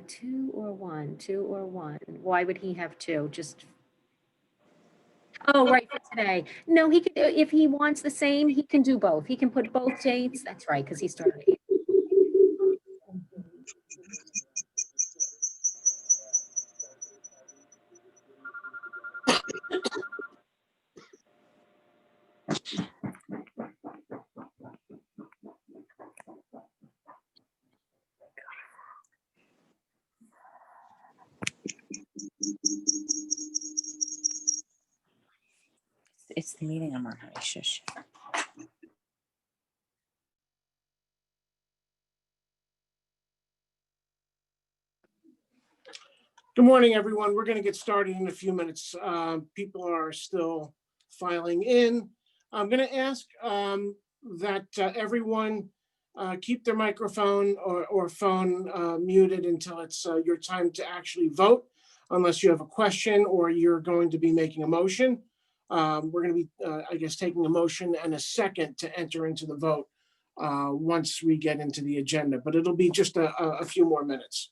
Two or one. Why would he have two? Just, oh, right, for today. No, he could, if he wants the same, he can do both. He can put both dates. That's right, because he started. It's the meeting I'm on. Shush. Good morning, everyone. We're going to get started in a few minutes. People are still filing in. I'm going to ask that everyone keep their microphone or phone muted until it's your time to actually vote, unless you have a question or you're going to be making a motion. We're going to be, I guess, taking a motion and a second to enter into the vote once we get into the agenda, but it'll be just a few more minutes.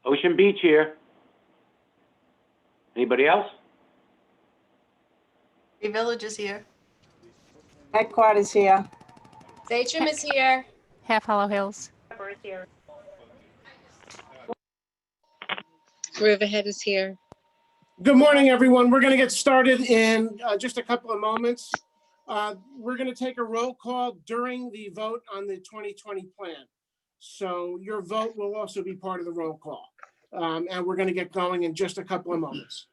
Ocean Beach here. Anybody else? Three Villages here. Headquarters here. Sachem is here. Half Hollow Hills. Riverhead is here. Good morning, everyone. We're going to get started in just a couple of moments. We're going to take a roll call during the vote on the 2020 plan. So your vote will also be part of the roll call. And we're going to get going in just a couple of moments.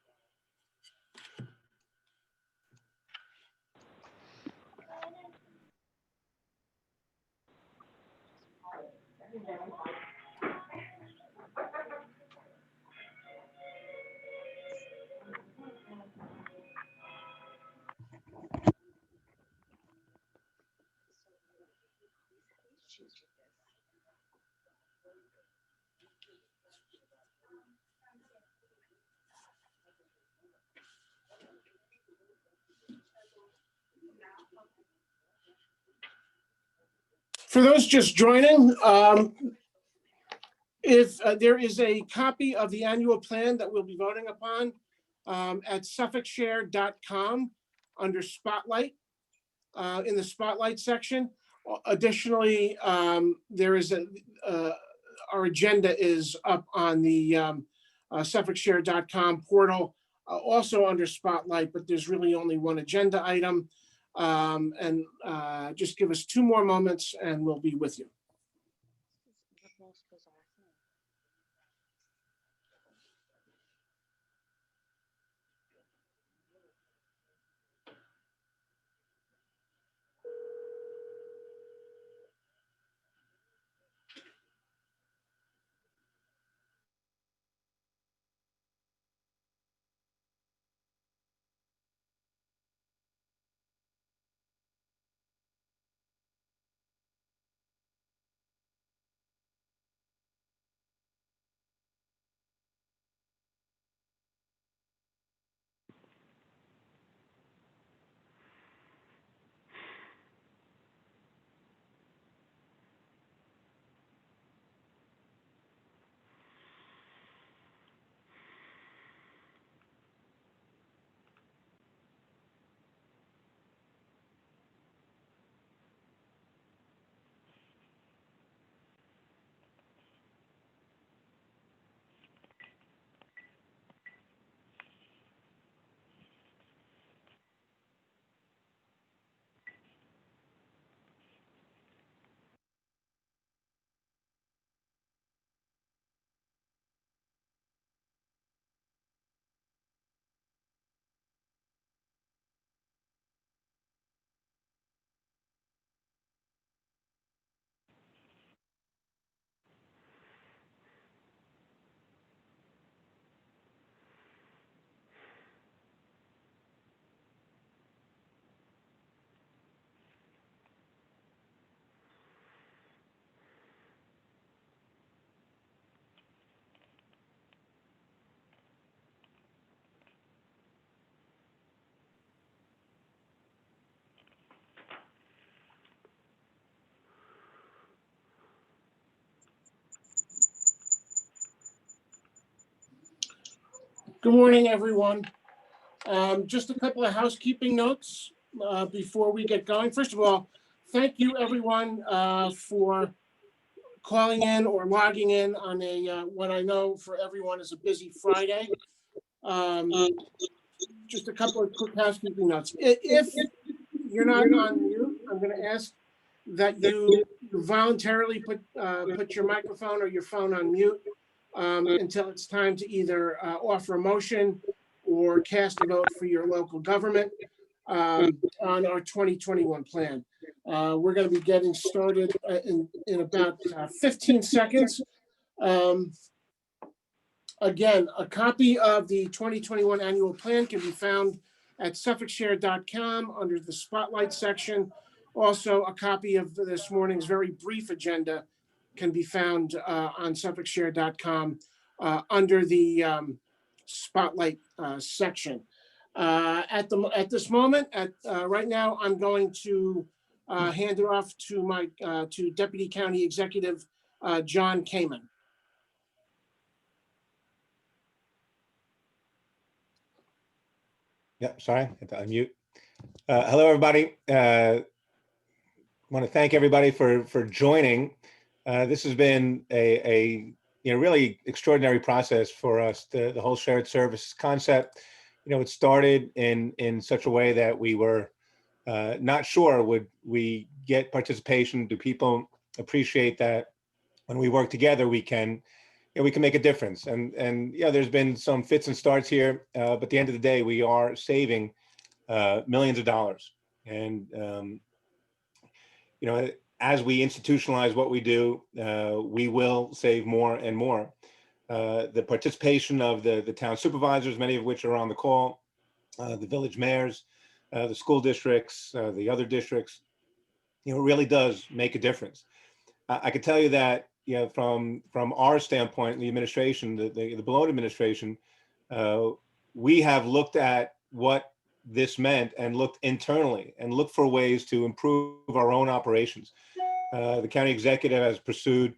For those just joining, if there is a copy of the annual plan that we'll be voting upon at suffolkshare.com under Spotlight, in the Spotlight section. Additionally, there is our agenda is up on the suffolkshare.com portal, also under Spotlight, but there's really only one agenda item. And just give us 2 more moments and we'll be with you. Good morning, everyone. Just a couple of housekeeping notes before we get going. First of all, thank you, everyone, for calling in or logging in on a what I know for everyone is a busy Friday. Just a couple of quick housekeeping notes. If you're not on mute, I'm going to ask that you voluntarily put your microphone or your phone on mute until it's time to either offer a motion or cast a vote for your local government on our 2021 plan. We're going to be getting started in about 15 seconds. Again, a copy of the 2021 annual plan can be found at suffolkshare.com under the Spotlight section. Also, a copy of this morning's very brief agenda can be found on suffolkshare.com under the Spotlight section. At this moment, right now, I'm going to hand it off to Deputy County Executive John Kamen. Yep, sorry, I had to unmute. Hello, everybody. I want to thank everybody for joining. This has been a really extraordinary process for us. The whole shared services concept. It started in such a way that we were not sure would we get participation. Do people appreciate that when we work together we can make a difference? And there's been some fits and starts here, but at the end of the day, we are saving millions of dollars. And as we institutionalize what we do, we will save more and more. The participation of the town supervisors, many of which are on the call, the village mayors, the school districts, the other districts, really does make a difference. I can tell you that from our standpoint, the administration, the Badala administration, we have looked at what this meant and looked internally and looked for ways to improve our own operations. The county executive has pursued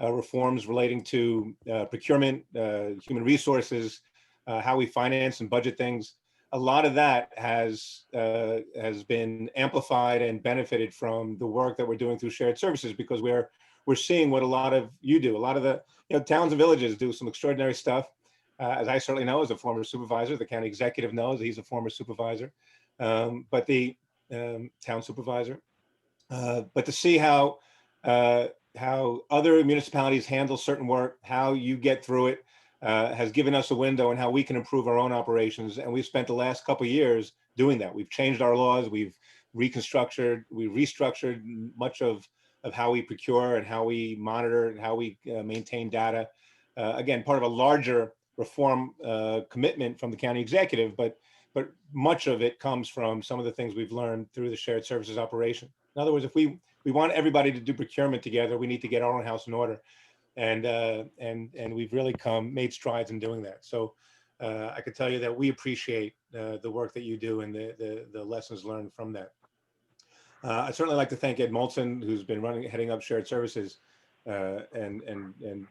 reforms relating to procurement, human resources, how we finance and budget things. A lot of that has been amplified and benefited from the work that we're doing through shared services, because we're seeing what a lot of you do. A lot of the towns and villages do some extraordinary stuff. As I certainly know as a former supervisor, the county executive knows he's a former supervisor, but the town supervisor. But to see how other municipalities handle certain work, how you get through it, has given us a window on how we can improve our own operations. And we've spent the last couple of years doing that. We've changed our laws, we've restructured much of how we procure and how we monitor and how we maintain data. Again, part of a larger reform commitment from the county executive, but much of it comes from some of the things we've learned through the shared services operation. In other words, if we want everybody to do procurement together, we need to get our own house in order. And we've really made strides in doing that. So I could tell you that we appreciate the work that you do and the lessons learned from that. I'd certainly like to thank Ed Molson, who's been heading up shared services and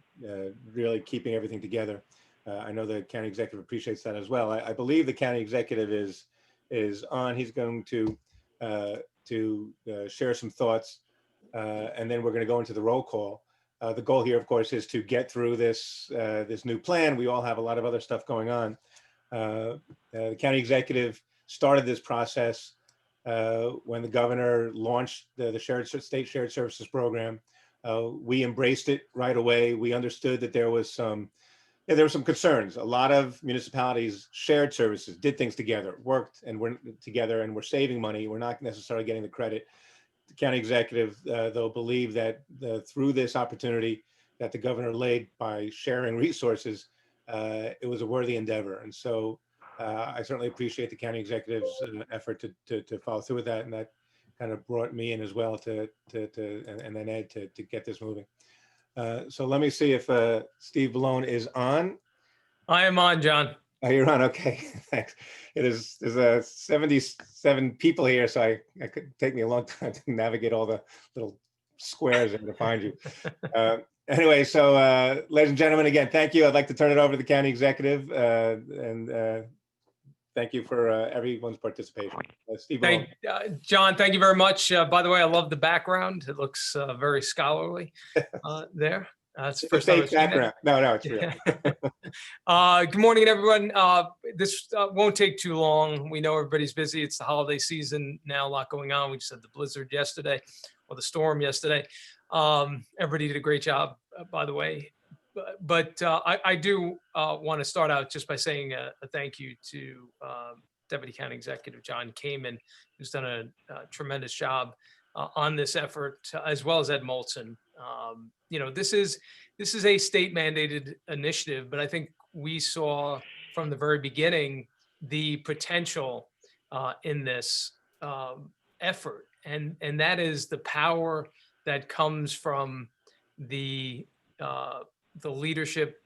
really keeping everything together. I know the county executive appreciates that as well. I believe the county executive is on. He's going to share some thoughts, and then we're going to go into the roll call. The goal here, of course, is to get through this new plan. We all have a lot of other stuff going on. The county executive started this process when the governor launched the state shared services program. We embraced it right away. We understood that there were some concerns. A lot of municipalities shared services, did things together, worked and were together, and were saving money. We're not necessarily getting the credit. The county executive, though, believed that through this opportunity that the governor laid by sharing resources, it was a worthy endeavor. And so I certainly appreciate the county executive's effort to follow through with that. And that kind of brought me in as well and then Ed to get this moving. So let me see if Steve Ballone is on. I am on, John. Oh, you're on. Okay, thanks. There's 77 people here, so it could take me a long time to navigate all the little squares and to find you. Anyway, so ladies and gentlemen, again, thank you. I'd like to turn it over to the county executive, and thank you for everyone's participation. Steve Ballone. John, thank you very much. By the way, I love the background. It looks very scholarly there. It's the first time I've seen background. No, it's real. Good morning, everyone. This won't take too long. We know everybody's busy. It's the holiday season now, a lot going on. We just had the blizzard yesterday, or the storm yesterday. Everybody did a great job, by the way. But I do want to start out just by saying a thank you to Deputy County Executive John Kamen, who's done a tremendous job on this effort, as well as Ed Molson. This is a state mandated initiative, but I think we saw from the very beginning the potential in this effort, and that is the power that comes from the leadership,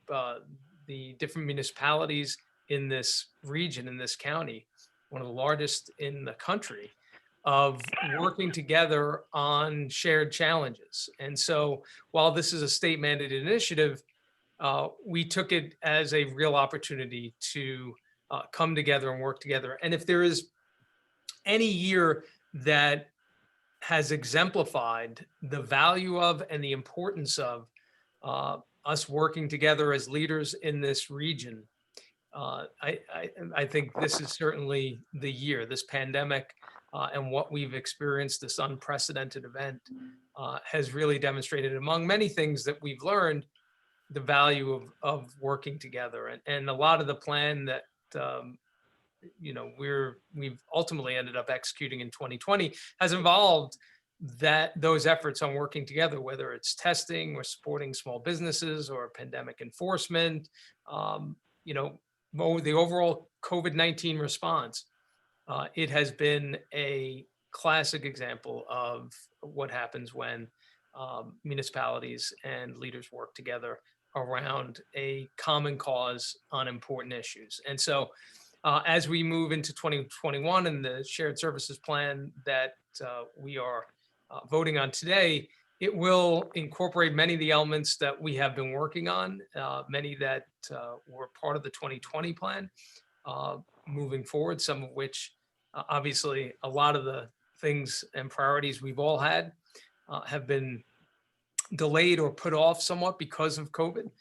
the different municipalities in this region, in this county, one of the largest in the country, of working together on shared challenges. And so while this is a state mandated initiative, we took it as a real opportunity to come together and work together. And if there is any year that has exemplified the value of and the importance of us working together as leaders in this region, I think this is certainly the year. This pandemic and what we've experienced, this unprecedented event, has really demonstrated, among many things that we've learned, the value of working together. And a lot of the plan that we've ultimately ended up executing in 2020 has involved those efforts on working together, whether it's testing or supporting small businesses or pandemic enforcement, the overall COVID-19 response. It has been a classic example of what happens when municipalities and leaders work together around a common cause on important issues. And so as we move into 2021 and the shared services plan that we are voting on today, It will incorporate many of the elements that we have been working on, many that were part of the 2020 plan moving forward, some of which obviously a lot of the things and priorities we've all had have been delayed or put off somewhat because of COVID.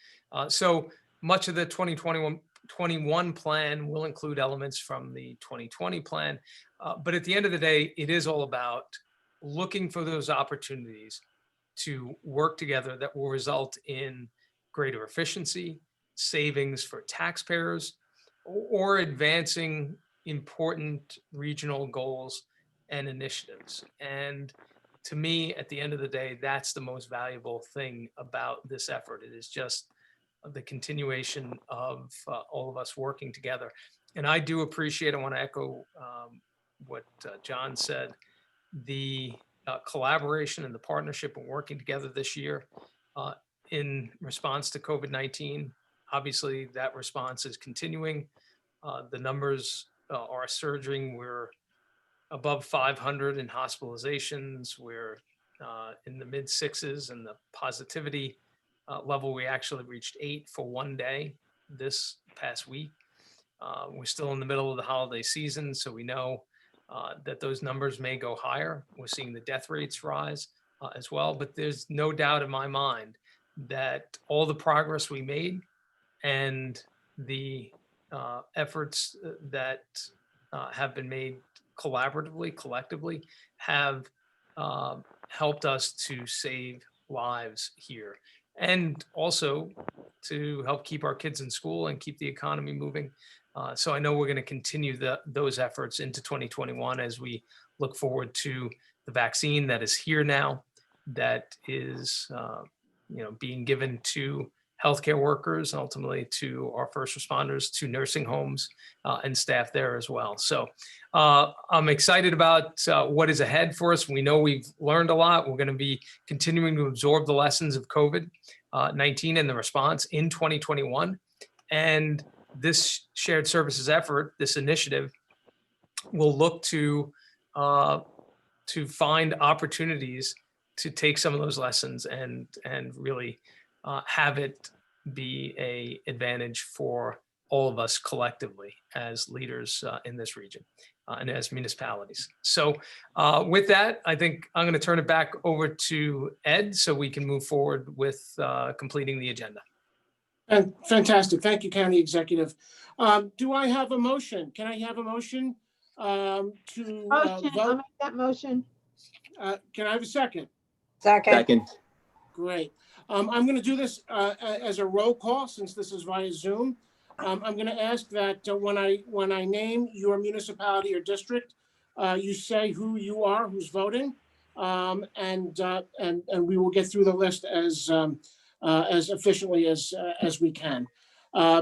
So much of the 2021 plan will include elements from the 2020 plan. But at the end of the day, it is all about looking for those opportunities to work together that will result in greater efficiency, savings for taxpayers, or advancing important regional goals and initiatives. And to me, at the end of the day, that's the most valuable thing about this effort. It is just the continuation of all of us working together. And I do appreciate, I want to echo what John said, the collaboration and the partnership and working together this year in response to COVID-19. Obviously, that response is continuing. The numbers are surging. We're above 500 in hospitalizations. We're in the mid sixes, and the positivity level, we actually reached 8 for one day this past week. We're still in the middle of the holiday season, so we know that those numbers may go higher. We're seeing the death rates rise as well, but there's no doubt in my mind that all the progress we made and the efforts that have been made collaboratively, collectively, have helped us to save lives here, and also to help keep our kids in school and keep the economy moving. So I know we're going to continue those efforts into 2021 as we look forward to the vaccine that is here now, that is being given to healthcare workers, ultimately to our first responders, to nursing homes and staff there as well. So I'm excited about what is ahead for us. We know we've learned a lot. We're going to be continuing to absorb the lessons of COVID-19 and the response in 2021. And this shared services effort, this initiative, will look to find opportunities to take some of those lessons and really have it be an advantage for all of us collectively as leaders in this region and as municipalities. So with that, I think I'm going to turn it back over to Ed so we can move forward with completing the agenda. Fantastic. Thank you, County Executive. Do I have a motion? Can I have a motion to Motion, I'll vote? make that motion. Can I have a second? Second. Great. I'm going to do this as a roll call since this is via Zoom. I'm going to ask that when I name your municipality or district, you say who you are, who's voting, and we will get through the list as efficiently as we can.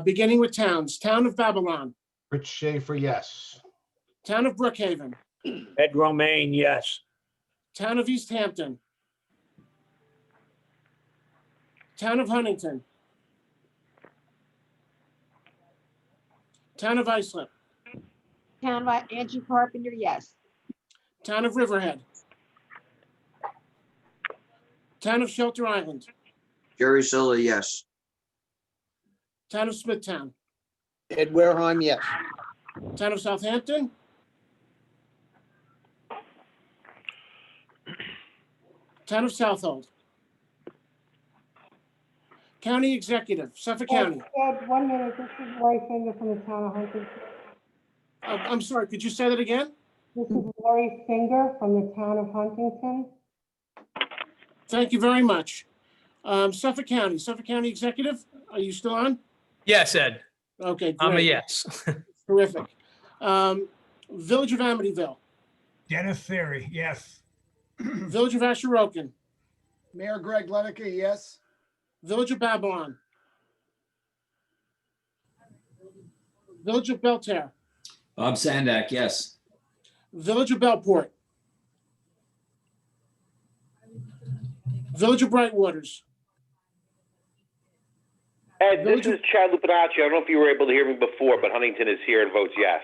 Beginning with towns. Town of Babylon. Rich Schaefer, yes. Town of Brookhaven. Ed Romaine, yes. Town of East Hampton. Town of Huntington. Town of Islip. Town of Angie Carpenter, yes. Town of Riverhead. Town of Shelter Island. Jerry Silla, yes. Town of Smithtown. Ed Wareheim, yes. Town of Southampton. Town of Southold. County Executive, Suffolk County. Ed, 1 minute, this is Lori Finger from the town of Huntington. I'm sorry, could you say that again? This is Lori Finger from the town of Huntington. Thank you very much. Suffolk County Executive, are you still on? Yes, Ed, Okay, I'm a great. yes. Terrific. Village of Amityville, Dennis Theory, yes. Village of Asheroken, Mayor Greg Lenica, yes. Village of Babylon, Village of Belterre, Bob Sandak, yes. Village of Bellport, Village of Brightwaters, Ed, this is Chad Lupinacci. I don't know if you were able to hear me before, but Huntington is here and votes yes.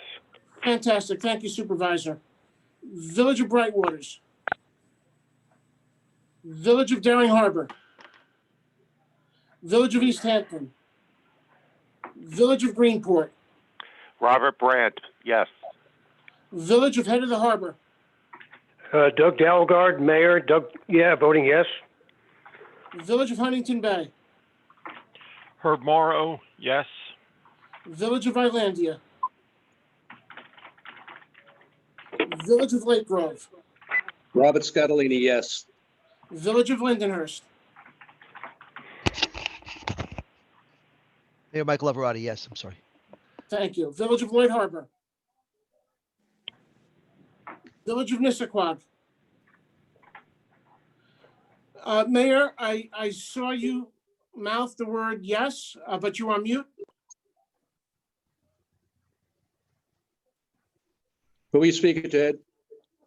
fantastic, thank you, Supervisor. Village of Brightwaters, Village of Daring Harbor. Village of East Hampton. Village of Greenport. Robert Brandt, yes. Village of Head of the Harbor. Doug Dalgard, Mayor. Doug, voting yes. Village of Huntington Bay. Herb Morrow, yes. Village of Islandia. Village of Lake Grove. Robert Scatolini, yes. Village of Lindenhurst. Mayor Michael Everati, yes, I'm sorry. Thank you. Village of Lloyd Harbor. Village of Nissaquag. Mayor, I saw you mouth the word yes, but you are mute. Who are you speaking to,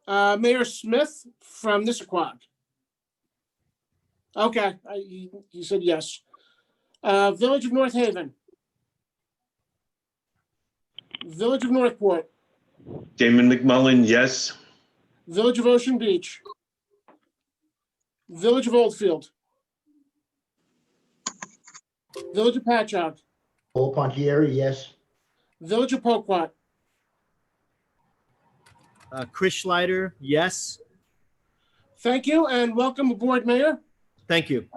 Ed? Mayor Smith from Nissaquag. Okay, you said yes. Village of North Haven. Village of Northport. Damon McMullen, yes. Village of Ocean Beach. Village of Oldfield. Village of Patchogue. Paul Pontieri, yes. Village of Poquat. Chris Schleider, yes. Thank you and welcome aboard, Mayor. Thank you.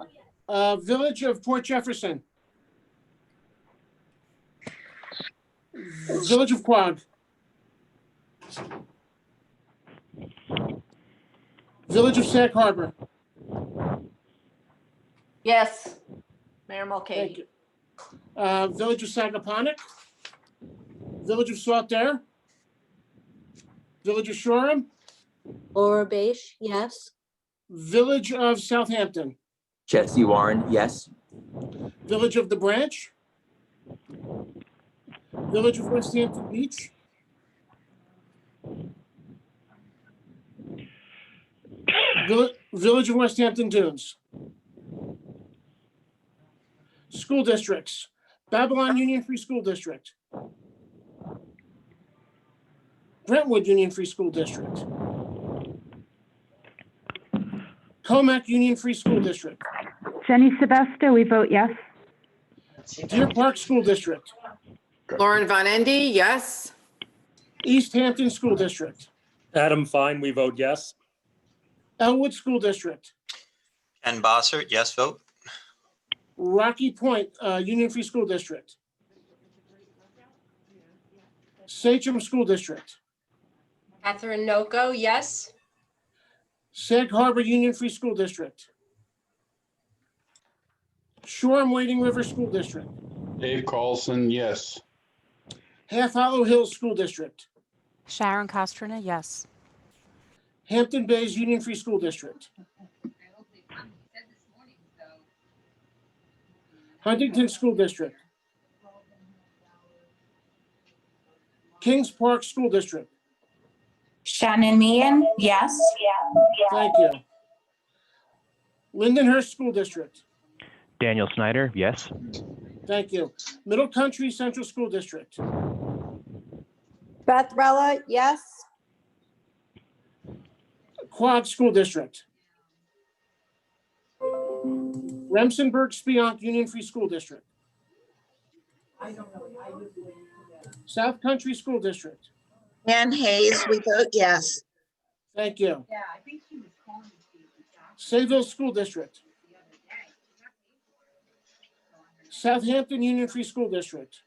Village of Port Jefferson. Village of Quogue. Village of Sag Harbor. Yes. Mayor Thank Mulcahy. you. Village of Sagaponack. Village of Saltaire. Village of Shoreham. Laura Beige, yes. Village of Southampton. Jesse Warren, yes. Village of the Branch. Village of West Hampton Beach. Village of West Hampton Dunes. School districts. Babylon Union Free School District. Brentwood Union Free School District. Comac Union Free School District. Jenny Sebesta, we vote yes. Deer Park School District. Lauren Von Endy, yes. East Hampton School District. Adam Fine, we vote yes. Elwood School District. Ken Bossert, yes vote. Rocky Point Union Free School District. Sachem School District. Catherine Noko, yes. Sag Harbor Union Free School District. Shoreham Wading River School District. Dave Carlson, yes. Half Hollow Hills School District. Sharon Costrina, yes. Hampton Bays Union Free School District. Huntington School District. Kings Park School District. Shannon Meehan, yes. Thank you. Lindenhurst School District. Daniel Snyder, yes. Thank you. Middle Country Central School District. Beth Rella, yes. Quogue School District. Remsenburg Spionk Union Free School District. South Country School District. Ann Hayes, we vote yes. Thank you. Sayville School District. Southampton Union Free School District.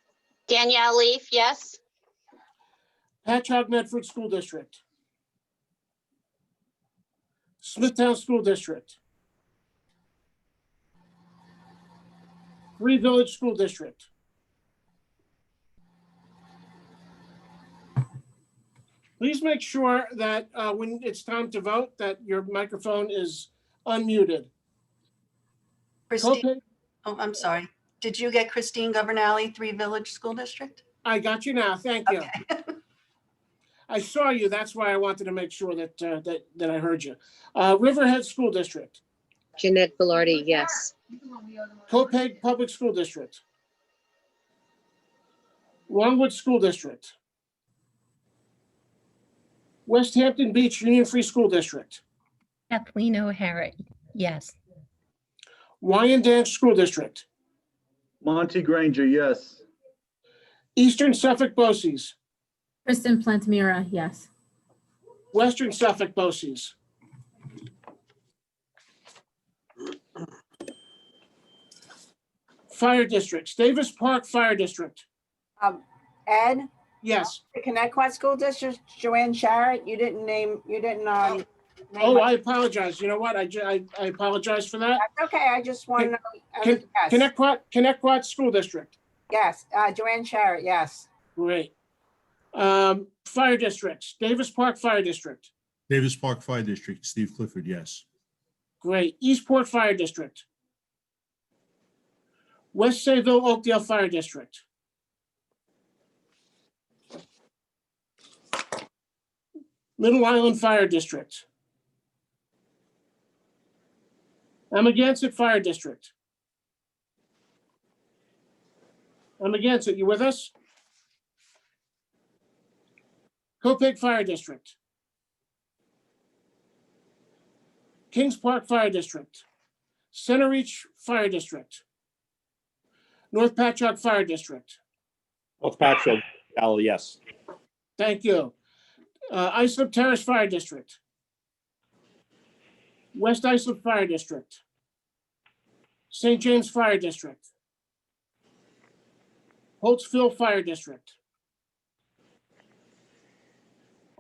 Danielle Leaf, yes. Patchogue Medford School District. Smithtown School District. Free Village School District. Please make sure that when it's time to vote, that your microphone is unmuted. Christine, oh, I'm sorry. Did you get Christine Governale, 3 Village School District? I got you now. Thank you. Okay. I saw you. That's why I wanted to make sure that that I heard you. Riverhead School District. Jeanette Velarde, yes. Copeg Public School District. Longwood School District. West Hampton Beach Union Free School District. Kathleen O'Hara, Yes. Wyandanch School District, Monty Granger, yes. Eastern Suffolk BOCES, Kristen Plantamira, yes. Western Suffolk BOCES, Fire Districts, Davis Park Fire District, Ed, yes. the Connecticut School District, Joanne Sharrett, you didn't name. Oh, I apologize. You know what? I apologize for that. That's okay, I just want to know. Yes, Connecticut School District, yes, Joanne Sharrett, yes. great. Fire Districts, Davis Park Fire District, Davis Park Fire District, Steve Clifford, yes. great. Eastport Fire District, West Sayville Oakdale Fire District, Middle Island Fire District, Amagansett Fire District. Amagansett, you with us? Copeg Fire District, Kings Park Fire District, Center Reach Fire District, North Patchogue Fire District. North Patchogue, yes. Thank you. Islip Terrace Fire District, West Islip Fire District, St. James Fire District, Holtzville Fire District,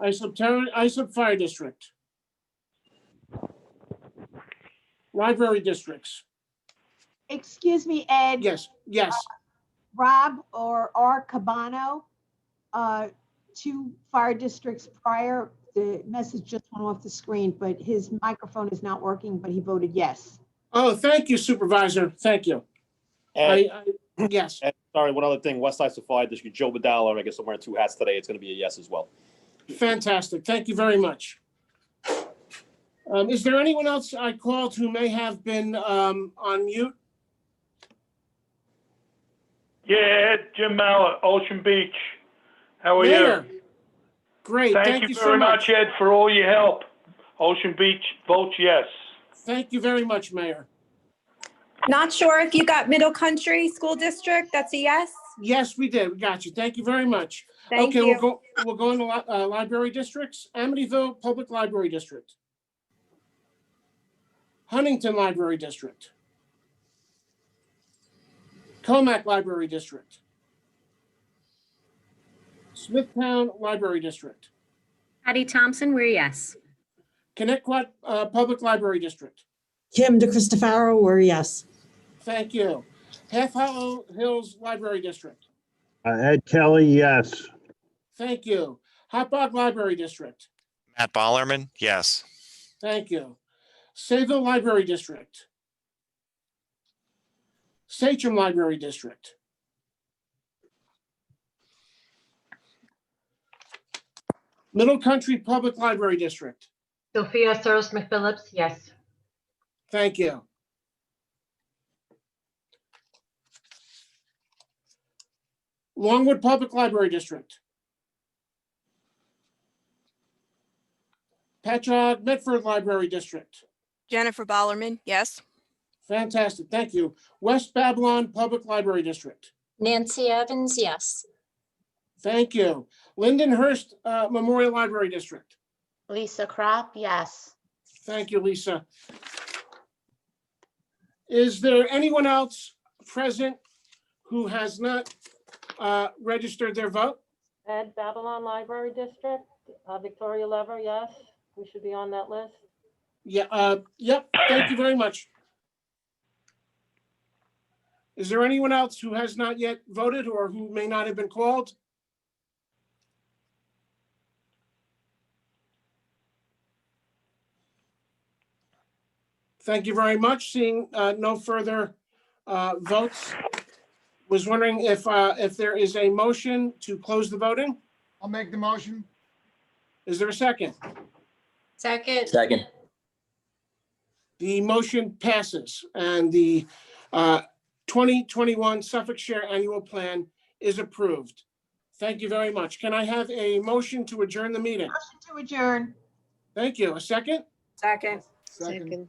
Islip Fire District, Library Districts. Excuse me, Ed. Yes, yes. Rob or R. Cabano, 2 fire districts prior, the message just went off the screen, but his microphone is not working, but he voted yes. Oh, thank you, Supervisor. Thank you. Yes. Sorry, one other thing, West Islip Fire District, Joe Badala, I guess I'm wearing 2 hats today. It's going to be a yes as well. Fantastic. Thank you very much. Is there anyone else I called who may have been on mute? Yeah, Jim Mallett, Ocean Beach. How are Mayor. you? Great. Thank you so very much, Ed, for all your help. Ocean Beach votes yes. Thank you very much, Mayor. Not sure if you got Middle Country School District. That's a yes. Yes, we did. We got you. Thank you very much. Thank Okay, you. we'll go into library districts. Amityville Public Library District, Huntington Library District, Comac Library District, Smithtown Library District, Patty Thompson, we're yes. Connecticut Public Library District. Kim DeCristofaro, we're yes. Thank you. Half Hollow Hills Library District. Ed Kelly, yes. Thank you. Hot Dog Library District. Matt Bollerman, yes. Thank you. Sayville Library District. Sachem Library District. Middle Country Public Library District. Sophia Serlis-McPhillips, yes. Thank you. Longwood Public Library District. Patchogue Medford Library District. Jennifer Bollerman, yes. Fantastic, thank you. West Babylon Public Library District. Nancy Evans, yes. Thank you. Lindenhurst Memorial Library District. Lisa Crop, yes. Thank you, Lisa. Is there anyone else present who has not registered their vote? Ed, Babylon Library District, Victoria Lever, yes. We should be on that list. Yeah, yep, thank you very much. Is there anyone else who has not yet voted or who may not have been called? Thank you very much. Seeing no further votes, was wondering if there is a motion to close the voting? I'll make the motion. Is there a second? Second. Second. The motion passes and the 2021 Suffolk Share Annual Plan is approved. Thank you very much. Can I have a motion to adjourn the meeting? Motion to adjourn. Thank you. A second? Second. Second.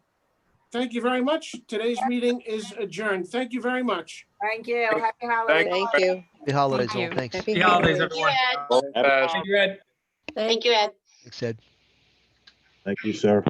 Thank you very much. Today's meeting is adjourned. Thank you very much. Thank you. Happy holidays. Thank you. Happy holidays Thank all. you. Thanks. Happy holidays, holidays. everyone. Thank you, Ed. Thank you, Ed. Thanks, Ed. Thank you, sir.